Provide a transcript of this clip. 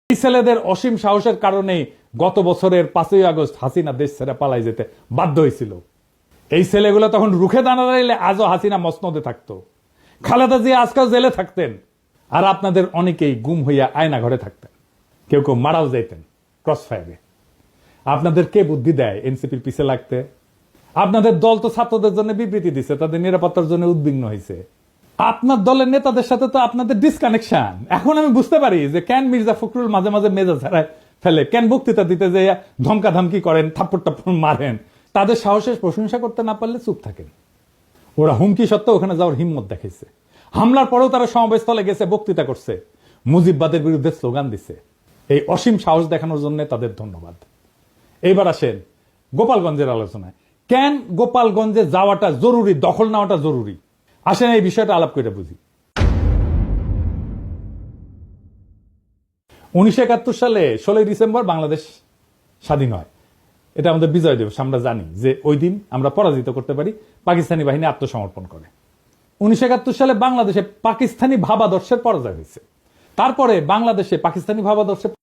এই ছেলেদের অসীম সাহসের কারণে গত বছরের 5ই আগস্ট হাসিনা দেশ ছেড়ে পালাই যেতে বাধ্য হয়েছিল। এই ছেলেগুলো তখন রুখে দাঁড়ালে আজও হাসিনা মসনদে থাকতো, খালেদা জিয়া আজকাল জেলে থাকতেন, আর আপনাদের অনেকেই গুম হইয়া আয়না ঘরে থাকতেন, কেউ কেউ মারাও যাইতেন ক্রস ফায়ারে। আপনাদের কে বুদ্ধি দেয় এনসিপির পিছে লাগতে? আপনাদের দল তো ছাত্রদের জন্য বিবৃতি দিচ্ছে, তাদের নিরাপত্তার জন্য উদ্বিগ্ন হয়েছে। আপনার দলের নেতাদের সাথে তো আপনাদের ডিসকানেকশন। এখন আমি বুঝতে পারি যে কেন মির্জা ফখরুল মাঝে মাঝে মেজাজ হারায় ফেলে, কেন বক্তৃতা দিতে যে ধমকা ধমকি করেন, থাপ্পড় টাপ্পড় মারেন। তাদের সাহসের প্রশংসা করতে না পারলে চুপ থাকেন। ওরা হুমকি সত্ত্বেও ওখানে যাওয়ার হিম্মত দেখাইছে। হামলার পরেও তারা সমাবেশস্থলে গেছে, বক্তৃতা করছে, মুজিববাদের বিরুদ্ধে স্লোগান দিছে। এই অসীম সাহস দেখানোর জন্য তাদের ধন্যবাদ। এইবার আসেন গোপালগঞ্জের আলোচনায়। কেন গোপালগঞ্জে যাওয়াটা জরুরি, দখল নেওয়াটা জরুরি? আসেন এই বিষয়টা আলাপ করে বুঝি। 1971 সালে 16ই ডিসেম্বর বাংলাদেশ স্বাধীন হয়। এটা আমাদের বিজয় দিবস। আমরা জানি যে ওই দিন আমরা পরাজিত করতে পারি, পাকিস্তানি বাহিনী আত্মসমর্পণ করে। 1971 সালে বাংলাদেশে পাকিস্তানি ভাবাদর্শের পরাজয় হয়েছে। তারপরে বাংলাদেশে পাকিস্তানি ভাবাদর্শে